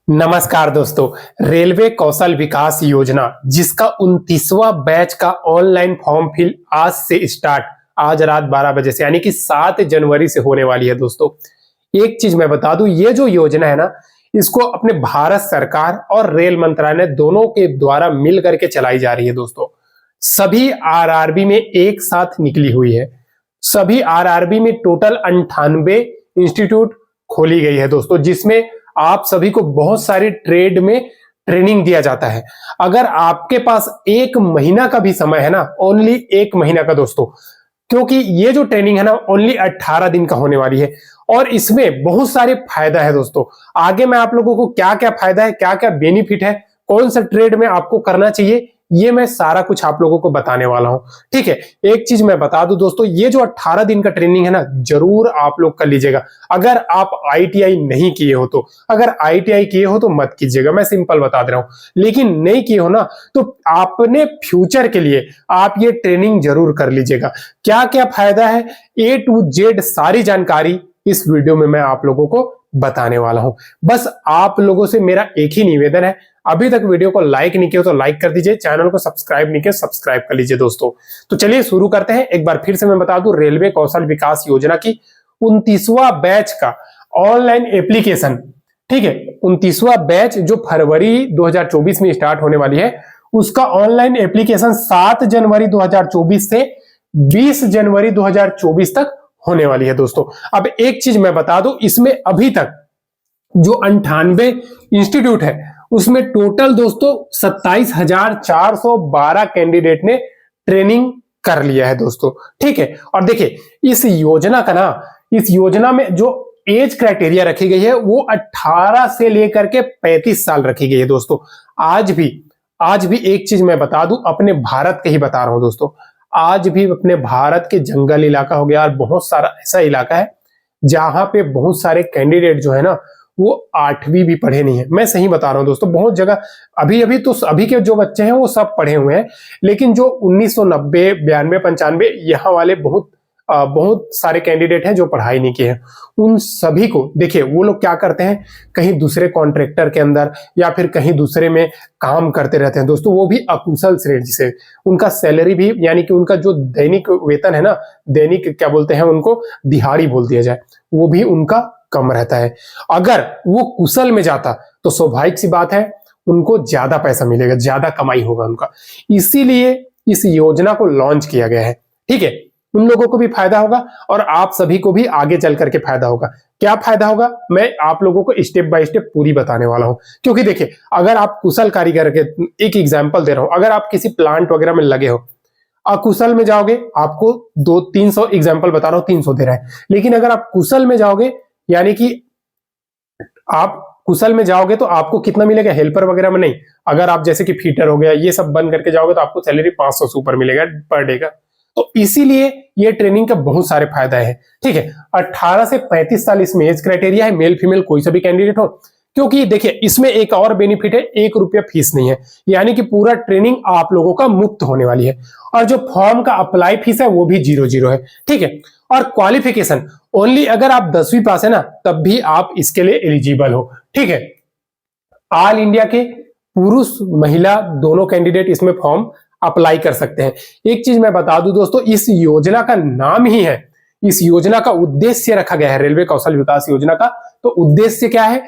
नमस्कार दोस्तों। रेलवे कौशल विकास योजना जिसका 29वां बैच का ऑनलाइन फॉर्म फिल आज से स्टार्ट, आज रात 12 बजे से यानी कि 7 जनवरी से होने वाली है। दोस्तों एक चीज मैं बता दूं, ये जो योजना है ना, इसको अपने भारत सरकार और रेल मंत्रालय दोनों के द्वारा मिल करके चलाई जा रही है। दोस्तों सभी आरआरबी में एक साथ निकली हुई है। सभी आरआरबी में टोटल 98 इंस्टीट्यूट खोली गई है दोस्तों, जिसमें आप सभी को बहुत सारी ट्रेड में ट्रेनिंग दिया जाता है। अगर आपके पास 1 महीना का भी समय है ना, ओनली 1 महीना का दोस्तों, क्योंकि ये जो ट्रेनिंग है ना ओनली 18 दिन का होने वाली है और इसमें बहुत सारे फायदा है दोस्तों। आगे मैं आप लोगों को क्या क्या फायदा है, क्या क्या बेनिफिट है, कौन सा ट्रेड में आपको करना चाहिए, ये मैं सारा कुछ आप लोगों को बताने वाला हूं। ठीक है, एक चीज मैं बता दूं दोस्तों, ये जो 18 दिन का ट्रेनिंग है ना, जरूर आप लोग कर लीजिएगा। अगर आप आईटीआई नहीं किए हो तो, अगर आईटीआई किए हो तो मत कीजिएगा, मैं सिंपल बता दे रहा हूं। लेकिन नहीं किए हो ना, तो आपने फ्यूचर के लिए आप ये ट्रेनिंग जरूर कर लीजिएगा। क्या क्या फायदा है, A to Z सारी जानकारी इस वीडियो में मैं आप लोगों को बताने वाला हूं। बस आप लोगों से मेरा एक ही निवेदन है, अभी तक वीडियो को लाइक नहीं किया तो लाइक कर दीजिए, चैनल को सब्सक्राइब नहीं किया सब्सक्राइब कर लीजिए दोस्तों। तो चलिए शुरू करते हैं। एक बार फिर से मैं बता दूं, रेलवे कौशल विकास योजना की 29वां बैच का ऑनलाइन एप्लीकेशन, ठीक है, 29वां बैच जो फरवरी 2024 में स्टार्ट होने वाली है, उसका ऑनलाइन एप्लीकेशन 7 जनवरी 2024 से 20 जनवरी 2024 तक होने वाली है दोस्तों। अब एक चीज मैं बता दूं, इसमें अभी तक जो 98 इंस्टीट्यूट है उसमें टोटल दोस्तों 27,412 कैंडिडेट ने ट्रेनिंग कर लिया है दोस्तों। ठीक है, और देखिए इस योजना का ना, इस योजना में जो एज क्राइटेरिया रखी गई है वो 18 से लेकर के 35 साल रखी गई है दोस्तों। आज भी एक चीज मैं बता दूं, अपने भारत के ही बता रहा हूं दोस्तों, आज भी अपने भारत के जंगल इलाका हो गया और बहुत सारा ऐसा इलाका है जहां पे बहुत सारे कैंडिडेट जो है ना वो 8वीं भी पढ़े नहीं है। मैं सही बता रहा हूं दोस्तों, बहुत जगह अभी के जो बच्चे हैं वो सब पढ़े हुए हैं, लेकिन जो 1990, 92, 95 यहाँ वाले बहुत सारे कैंडिडेट हैं जो पढ़ाई नहीं किए हैं। उन सभी को देखिए, वो लोग क्या करते हैं, कहीं दूसरे कॉन्ट्रैक्टर के अंदर या फिर कहीं दूसरे में काम करते रहते हैं दोस्तों, वो भी अकुशल श्रेणी से। उनका सैलरी भी, यानी कि उनका जो दैनिक वेतन है ना, दैनिक क्या बोलते हैं उनको, दिहाड़ी बोल दिया जाए, वो भी उनका कम रहता है। अगर वो कुशल में जाता तो स्वाभाविक सी बात है उनको ज्यादा पैसा मिलेगा, ज्यादा कमाई होगा उनका। इसीलिए इस योजना को लॉन्च किया गया है। ठीक है, उन लोगों को भी फायदा होगा और आप सभी को भी आगे चल करके फायदा होगा। क्या फायदा होगा, मैं आप लोगों को स्टेप बाय स्टेप पूरी बताने वाला हूं। क्योंकि देखिए, अगर आप कुशल कारीगर के, एक एग्जांपल दे रहा हूं, अगर आप किसी प्लांट वगैरह में लगे हो, अकुशल में जाओगे आपको 200-300, एग्जाम्पल बता रहा हूं 300 दे रहा है, लेकिन अगर आप कुशल में जाओगे, यानी कि आप कुशल में जाओगे तो आपको कितना मिलेगा, हेल्पर वगैरह में नहीं, अगर आप जैसे कि फीटर हो गया ये सब बन करके जाओगे तो आपको सैलरी 500 से ऊपर मिलेगा पर डे का। तो इसीलिए ये ट्रेनिंग का बहुत सारे फायदा है। ठीक है, 18 से 35 साल इसमें एज क्राइटेरिया है, मेल फीमेल कोई सा भी कैंडिडेट हो। क्योंकि देखिए इसमें एक और बेनिफिट है, 1 रुपया फीस नहीं है, यानी कि पूरा ट्रेनिंग आप लोगों का मुफ्त होने वाली है। और जो फॉर्म का अप्लाई फीस है वो भी 0 है। ठीक है, और क्वालिफिकेशन ओनली अगर आप 10वीं पास है ना तब भी आप इसके लिए एलिजिबल हो। ठीक है, ऑल इंडिया के पुरुष महिला दोनों कैंडिडेट इसमें फॉर्म अप्लाई कर सकते हैं। एक चीज मैं बता दूं दोस्तों, इस योजना का नाम ही है, इस योजना का उद्देश्य रखा गया है रेलवे कौशल विकास योजना का। तो उद्देश्य क्या है,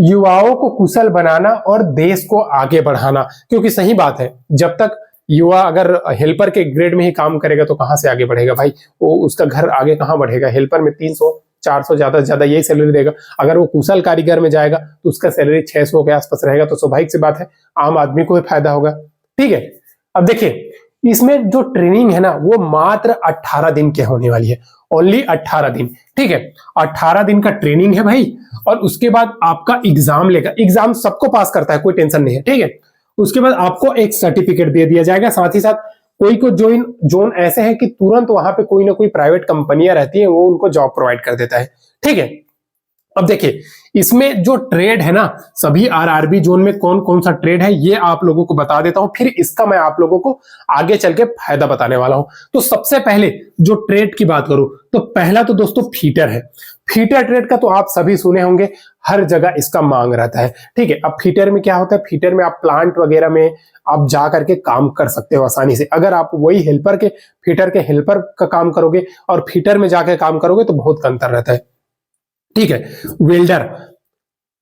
युवाओं को कुशल बनाना और देश को आगे बढ़ाना। क्योंकि सही बात है, जब तक युवा अगर हेल्पर के ग्रेड में ही काम करेगा तो कहां से आगे बढ़ेगा भाई, वो उसका घर आगे कहां बढ़ेगा। हेल्पर में 300-400 ज्यादा से ज्यादा यही सैलरी देगा। अगर वो कुशल कारीगर में जाएगा तो उसका सैलरी 600 के आसपास रहेगा। तो स्वाभाविक सी बात है आम आदमी को भी फायदा होगा। ठीक है, अब देखिए इसमें जो ट्रेनिंग है ना वो मात्र 18 दिन के होने वाली है, ओनली 18 दिन। ठीक है, 18 दिन का ट्रेनिंग है भाई, और उसके बाद आपका एग्जाम लेगा। एग्जाम सबको पास करता है, कोई टेंशन नहीं है। ठीक है, उसके बाद आपको एक सर्टिफिकेट दे दिया जाएगा। साथ ही साथ कोई को जोन ऐसे है कि तुरंत वहां पे कोई ना कोई प्राइवेट कंपनियां रहती है, वो उनको जॉब प्रोवाइड कर देता है। ठीक है, अब देखिए इसमें जो ट्रेड है ना, सभी आरआरबी जोन में कौन कौन सा ट्रेड है ये आप लोगों को बता देता हूं, फिर इसका मैं आप लोगों को आगे चल के फायदा बताने वाला हूं। तो सबसे पहले जो ट्रेड की बात करूं तो पहला तो दोस्तों फीटर है। फीटर ट्रेड का तो आप सभी सुने होंगे, हर जगह इसका मांग रहता है। ठीक है, अब फीटर में क्या होता है, फीटर में आप प्लांट वगैरह में आप जा करके काम कर सकते हो आसानी से। अगर आप वही हेल्पर के, फीटर के हेल्पर का काम करोगे और फीटर में जाके काम करोगे तो बहुत अंतर रहता है। ठीक है, वेल्डर,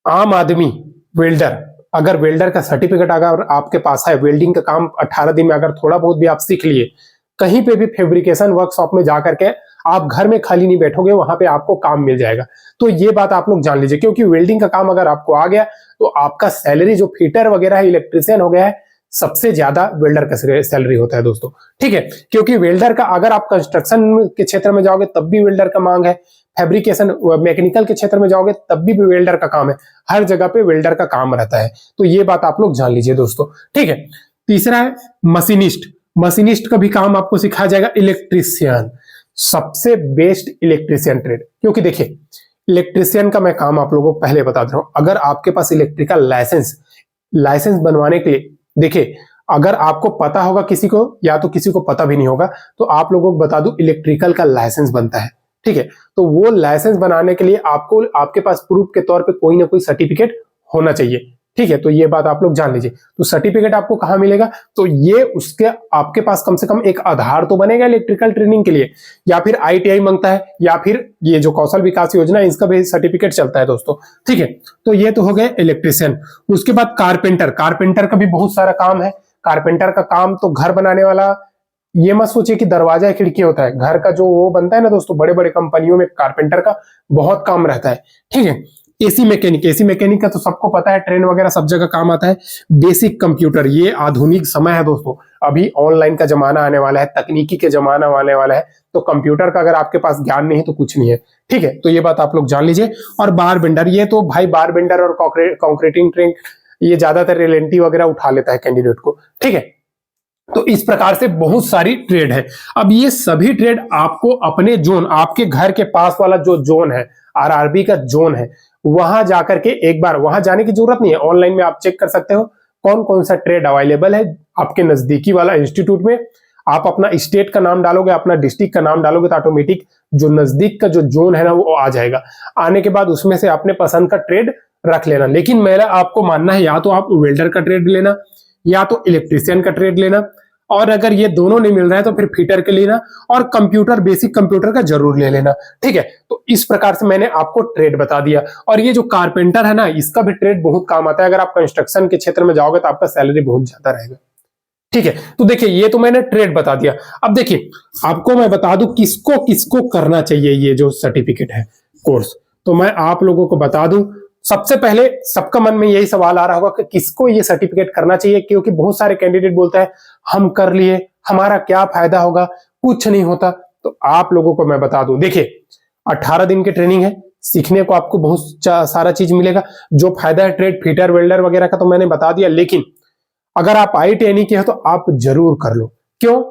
आम आदमी वेल्डर, अगर वेल्डर का सर्टिफिकेट अगर आपके पास है, वेल्डिंग का काम 18 दिन में अगर थोड़ा बहुत भी आप सीख लिए, कहीं पे भी फैब्रिकेशन वर्कशॉप में जाकर के आप घर में खाली नहीं बैठोगे, वहां पे आपको काम मिल जाएगा। तो ये बात आप लोग जान लीजिए, क्योंकि वेल्डिंग का काम अगर आपको आ गया तो आपका सैलरी जो फीटर वगैरह है, इलेक्ट्रिशियन हो गया है, सबसे ज्यादा वेल्डर का सैलरी होता है दोस्तों। ठीक है, क्योंकि वेल्डर का अगर आप कंस्ट्रक्शन के क्षेत्र में जाओगे तब भी वेल्डर का मांग है, फैब्रिकेशन मैकेनिकल के क्षेत्र में जाओगे तब भी वेल्डर का काम है, हर जगह पे वेल्डर का काम रहता है। तो ये बात आप लोग जान लीजिए दोस्तों। ठीक है, तीसरा है मशीनिस्ट। मशीनिस्ट का भी काम आपको सिखाया जाएगा। इलेक्ट्रिशियन, सबसे बेस्ट इलेक्ट्रिशियन ट्रेड, क्योंकि देखिए इलेक्ट्रिशियन का मैं काम आप लोगों को पहले बता दे रहा हूं। अगर आपके पास इलेक्ट्रिकल लाइसेंस बनवाने के लिए, देखिए अगर आपको पता होगा किसी को, या तो किसी को पता भी नहीं होगा, तो आप लोगों को बता दूं इलेक्ट्रिकल का लाइसेंस बनता है। ठीक है, तो वो लाइसेंस बनाने के लिए आपको आपके पास प्रूफ के तौर पे कोई ना कोई सर्टिफिकेट होना चाहिए। ठीक है, तो ये बात आप लोग जान लीजिए। तो सर्टिफिकेट आपको कहां मिलेगा, तो ये उसके आपके पास कम से कम एक आधार तो बनेगा इलेक्ट्रिकल ट्रेनिंग के लिए, या फिर आईटीआई मांगता है, या फिर ये जो कौशल विकास योजना है इसका भी सर्टिफिकेट चलता है दोस्तों। ठीक है, तो ये तो हो गए इलेक्ट्रिशियन। उसके बाद कारपेंटर, कारपेंटर का भी बहुत सारा काम है। कारपेंटर का काम तो घर बनाने वाला, ये मत सोचिए कि दरवाजा खिड़की होता है, घर का जो वो बनता है ना दोस्तों, बड़े बड़े कंपनियों में कारपेंटर का बहुत काम रहता है। ठीक है, एसी मैकेनिक, एसी मैकेनिक का तो सबको पता है, ट्रेन वगैरह सब जगह काम आता है। बेसिक कंप्यूटर, ये आधुनिक समय है दोस्तों, अभी ऑनलाइन का जमाना आने वाला है, तकनीकी के जमाना आने वाला है, तो कंप्यूटर का अगर आपके पास ज्ञान नहीं है तो कुछ नहीं है। ठीक है, तो ये बात आप लोग जान लीजिए। और बार बेंडर, ये तो भाई बार बेंडर और कॉन्क्रीटिंग ट्रेन, ये ज्यादातर रेलेंटी वगैरह उठा लेता है कैंडिडेट को। ठीक है, तो इस प्रकार से बहुत सारी ट्रेड है। अब ये सभी ट्रेड आपको अपने जोन, आपके घर के पास वाला जो जोन है, आरआरबी का जोन है, वहां जाकर के एक बार, वहां जाने की जरूरत नहीं है, ऑनलाइन में आप चेक कर सकते हो कौन कौन सा ट्रेड अवेलेबल है आपके नजदीकी वाला इंस्टीट्यूट में। आप अपना स्टेट का नाम डालोगे, अपना डिस्ट्रिक्ट का नाम डालोगे, तो ऑटोमेटिक जो नजदीक का जो जोन है ना वो आ जाएगा। आने के बाद उसमें से अपने पसंद का ट्रेड रख लेना। लेकिन मेरा आपको मानना है, या तो आप वेल्डर का ट्रेड लेना, या तो इलेक्ट्रिशियन का ट्रेड लेना, और अगर ये दोनों नहीं मिल रहा है तो फिर फीटर के लेना, और कंप्यूटर, बेसिक कंप्यूटर का जरूर ले लेना। ठीक है, तो इस प्रकार से मैंने आपको ट्रेड बता दिया। और ये जो कारपेंटर है ना, इसका भी ट्रेड बहुत काम आता है। अगर आप कंस्ट्रक्शन के क्षेत्र में जाओगे तो आपका सैलरी बहुत ज्यादा रहेगा। ठीक है, तो देखिए ये तो मैंने ट्रेड बता दिया। अब देखिए आपको मैं बता दूं किसको किसको करना चाहिए ये जो सर्टिफिकेट है कोर्स, तो मैं आप लोगों को बता दूं। सबसे पहले सबका मन में यही सवाल आ रहा होगा कि किसको ये सर्टिफिकेट करना चाहिए, क्योंकि बहुत सारे कैंडिडेट बोलते हैं हम कर लिए, हमारा क्या फायदा होगा, कुछ नहीं होता। तो आप लोगों को मैं बता दूं, देखिए 18 दिन की ट्रेनिंग है, सीखने को आपको बहुत सारा चीज मिलेगा। जो फायदा है ट्रेड फीटर वेल्डर वगैरह का तो मैंने बता दिया, लेकिन अगर आप आईटीआई के हो तो आप जरूर कर लो। क्यों?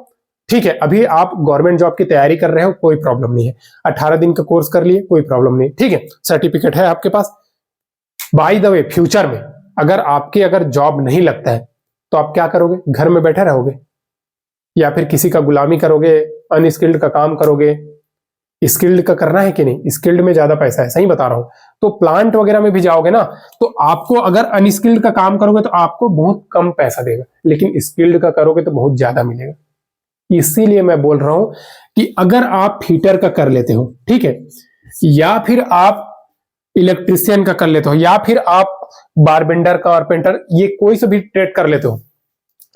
ठीक है, अभी आप गवर्नमेंट जॉब की तैयारी कर रहे हो, कोई प्रॉब्लम नहीं है, 18 दिन का कोर्स कर लिए, कोई प्रॉब्लम नहीं। ठीक है, सर्टिफिकेट है आपके पास। बाय द वे, फ्यूचर में अगर जॉब नहीं लगता है तो आप क्या करोगे? घर में बैठे रहोगे, या फिर किसी का गुलामी करोगे, अनस्किल्ड का काम करोगे। स्किल्ड का करना है कि नहीं? स्किल्ड में ज्यादा पैसा है, सही बता रहा हूं। तो प्लांट वगैरह में भी जाओगे ना, तो आपको अगर अनस्किल्ड का काम करोगे तो आपको बहुत कम पैसा देगा, लेकिन स्किल्ड का करोगे तो बहुत ज्यादा मिलेगा। इसीलिए मैं बोल रहा हूं कि अगर आप फीटर का कर लेते हो, ठीक है, या फिर आप इलेक्ट्रिशियन का कर लेते हो, या फिर आप बारबेंडर, कारपेंटर, ये कोई से भी ट्रेड कर लेते हो,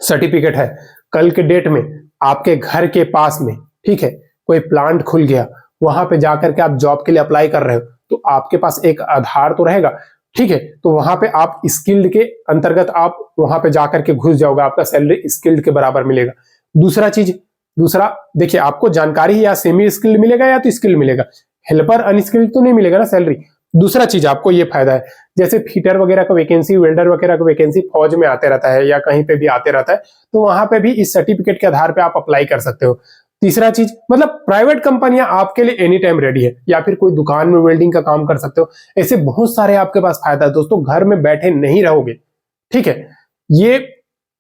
सर्टिफिकेट है। कल के डेट में आपके घर के पास में, ठीक है, कोई प्लांट खुल गया, वहां पे जाकर के आप जॉब के लिए अप्लाई कर रहे हो, तो आपके पास एक आधार तो रहेगा। ठीक है, तो वहां पे आप स्किल्ड के अंतर्गत आप वहां पे जाकर के घुस जाओगे, आपका सैलरी स्किल्ड के बराबर मिलेगा। दूसरा देखिए, आपको जानकारी या सेमी स्किल्ड मिलेगा या तो स्किल्ड मिलेगा, हेल्पर अनस्किल्ड तो नहीं मिलेगा ना सैलरी। दूसरा चीज आपको ये फायदा है, जैसे फीटर वगैरह का वैकेंसी, वेल्डर वगैरह का वैकेंसी फौज में आते रहता है या कहीं पे भी आते रहता है, तो वहां पे भी इस सर्टिफिकेट के आधार पे आप अप्लाई कर सकते हो। तीसरा चीज, मतलब प्राइवेट कंपनियां आपके लिए एनी टाइम रेडी है, या फिर कोई दुकान में वेल्डिंग का काम कर सकते हो। ऐसे बहुत सारे आपके पास फायदा है दोस्तों, घर में बैठे नहीं रहोगे। ठीक है, ये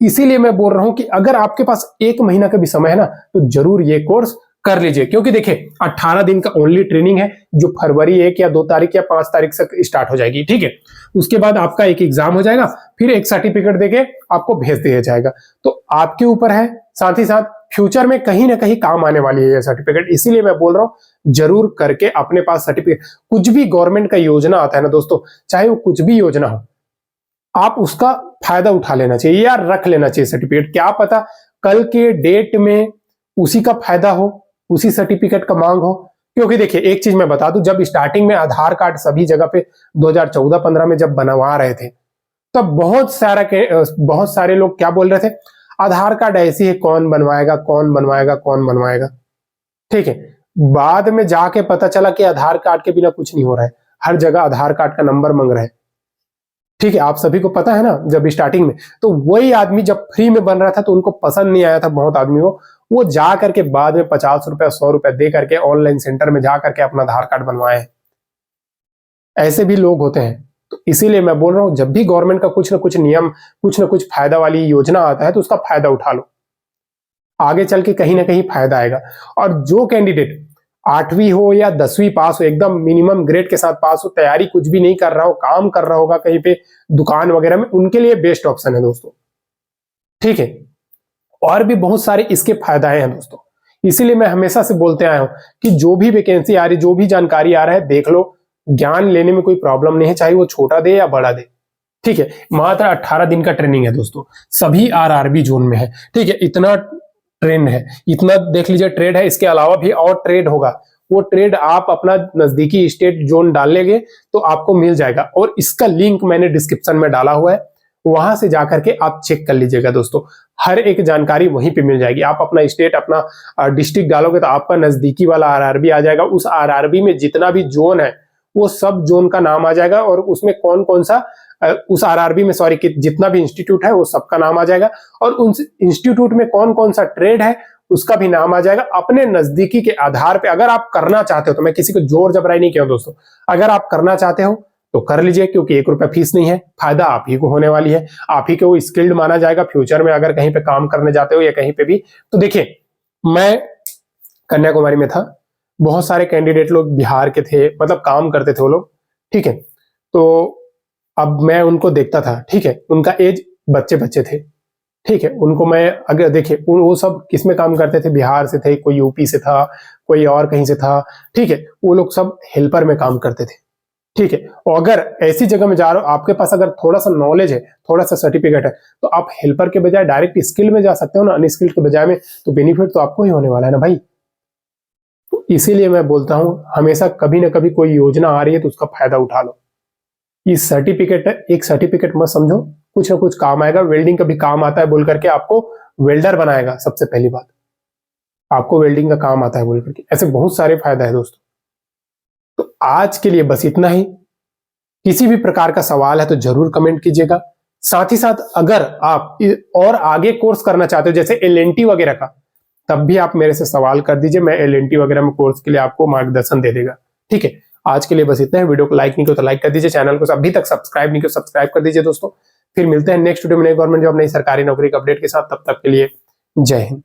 इसीलिए मैं बोल रहा हूं कि अगर आपके पास 1 महीना का भी समय है ना, तो जरूर ये कोर्स कर लीजिए, क्योंकि देखिए 18 दिन का ओनली ट्रेनिंग है, जो फरवरी 1 या 2 तारीख या 5 तारीख से स्टार्ट हो जाएगी। ठीक है, उसके बाद आपका एक एग्जाम हो जाएगा, फिर एक सर्टिफिकेट देके आपको भेज दिया जाएगा। तो आपके ऊपर है, साथ ही साथ फ्यूचर में कहीं ना कहीं काम आने वाली है ये सर्टिफिकेट। इसीलिए मैं बोल रहा हूं जरूर करके अपने पास सर्टिफिकेट, कुछ भी गवर्नमेंट का योजना आता है ना दोस्तों, चाहे वो कुछ भी योजना हो, आप उसका फायदा उठा लेना चाहिए या रख लेना चाहिए सर्टिफिकेट। क्या पता कल के डेट में उसी का फायदा हो, उसी सर्टिफिकेट का मांग हो। क्योंकि देखिए एक चीज मैं बता दूं, जब स्टार्टिंग में आधार कार्ड सभी जगह पे 2014-15 में जब बनवा रहे थे, तब बहुत सारे लोग क्या बोल रहे थे, आधार कार्ड ऐसी है, कौन बनवाएगा कौन बनवाएगा कौन बनवाएगा। ठीक है, बाद में जाके पता चला कि आधार कार्ड के बिना कुछ नहीं हो रहा है, हर जगह आधार कार्ड का नंबर मांग रहे हैं। ठीक है, आप सभी को पता है ना, जब स्टार्टिंग में तो वही आदमी जब फ्री में बन रहा था तो उनको पसंद नहीं आया था बहुत आदमी को, वो जा करके बाद में 50 रुपए 100 रुपए दे करके ऑनलाइन सेंटर में जा करके अपना आधार कार्ड बनवाए। ऐसे भी लोग होते हैं। तो इसीलिए मैं बोल रहा हूं, जब भी गवर्नमेंट का कुछ ना कुछ नियम, कुछ ना कुछ फायदा वाली योजना आता है, तो उसका फायदा उठा लो, आगे चल के कहीं ना कहीं फायदा आएगा। और जो कैंडिडेट 8वीं हो या 10वीं पास हो, एकदम मिनिमम ग्रेड के साथ पास हो, तैयारी कुछ भी नहीं कर रहा हो, काम कर रहा होगा कहीं पे दुकान वगैरह में, उनके लिए बेस्ट ऑप्शन है दोस्तों। ठीक है, और भी बहुत सारे इसके फायदे हैं दोस्तों। इसीलिए मैं हमेशा से बोलते आया हूं कि जो भी वैकेंसी आ रही, जो भी जानकारी आ रहा है, देख लो, ज्ञान लेने में कोई प्रॉब्लम नहीं है, चाहे वो छोटा दे या बड़ा दे। ठीक है, मात्र 18 दिन का ट्रेनिंग है दोस्तों, सभी आरआरबी जोन में है। ठीक है, इतना ट्रेंड है, इतना देख लीजिए ट्रेड है, इसके अलावा भी और ट्रेड होगा। वो ट्रेड आप अपना नजदीकी स्टेट जोन डाल लेंगे तो आपको मिल जाएगा, और इसका लिंक मैंने डिस्क्रिप्शन में डाला हुआ है, वहां से जाकर के आप चेक कर लीजिएगा दोस्तों। हर एक जानकारी वहीं पे मिल जाएगी। आप अपना स्टेट, अपना डिस्ट्रिक्ट डालोगे तो आपका नजदीकी वाला आरआरबी आ जाएगा। उस आरआरबी में जितना भी जोन है वो सब जोन का नाम आ जाएगा, और उसमें कौन कौन सा उस आरआरबी में सॉरी जितना भी इंस्टीट्यूट है वो सबका नाम आ जाएगा, और उन इंस्टीट्यूट में कौन कौन सा ट्रेड है उसका भी नाम आ जाएगा। अपने नजदीकी के आधार पे अगर आप करना चाहते हो, तो मैं किसी को जोर जबराई नहीं किया दोस्तों, अगर आप करना चाहते हो तो कर लीजिए, क्योंकि 1 रुपया फीस नहीं है, फायदा आप ही को होने वाली है, आप ही को स्किल्ड माना जाएगा फ्यूचर में, अगर कहीं पे काम करने जाते हो या कहीं पे भी। तो देखिए, मैं कन्याकुमारी में था, बहुत सारे कैंडिडेट लोग बिहार के थे, मतलब काम करते थे वो लोग। ठीक है, तो अब मैं उनको देखता था। ठीक है, उनका एज बच्चे बच्चे थे। ठीक है, उनको मैं अगर देखिए, वो सब किसमें काम करते थे, बिहार से थे, कोई यूपी से था, कोई और कहीं से था। ठीक है, वो लोग सब हेल्पर में काम करते थे। ठीक है, और अगर ऐसी जगह में जा रहे हो, आपके पास अगर थोड़ा सा नॉलेज है, थोड़ा सा सर्टिफिकेट है, तो आप हेल्पर के बजाय डायरेक्ट स्किल में जा सकते हो ना, अनस्किल्ड के बजाय में, तो बेनिफिट तो आपको ही होने वाला है ना भाई। तो इसीलिए मैं बोलता हूं, हमेशा कभी ना कभी कोई योजना आ रही है तो उसका फायदा उठा लो। ये सर्टिफिकेट है, एक सर्टिफिकेट मत समझो, कुछ ना कुछ काम आएगा। वेल्डिंग का भी काम आता है बोल करके आपको वेल्डर बनाएगा, सबसे पहली बात, आपको वेल्डिंग का काम आता है बोल करके। ऐसे बहुत सारे फायदे हैं दोस्तों। तो आज के लिए बस इतना ही। किसी भी प्रकार का सवाल है तो जरूर कमेंट कीजिएगा। साथ ही साथ अगर आप और आगे कोर्स करना चाहते हो, जैसे एलएनटी वगैरह का, तब भी आप मेरे से सवाल कर दीजिए, मैं एलएनटी वगैरह में कोर्स के लिए आपको मार्गदर्शन दे देगा। ठीक है, आज के लिए बस इतना है। वीडियो को लाइक नहीं किया तो लाइक कर दीजिए, चैनल को अभी तक सब्सक्राइब नहीं किया सब्सक्राइब कर दीजिए दोस्तों। फिर मिलते हैं नेक्स्ट वीडियो में नई गवर्नमेंट जॉब, नई सरकारी नौकरी के अपडेट के साथ। तब तक के लिए जय हिंद।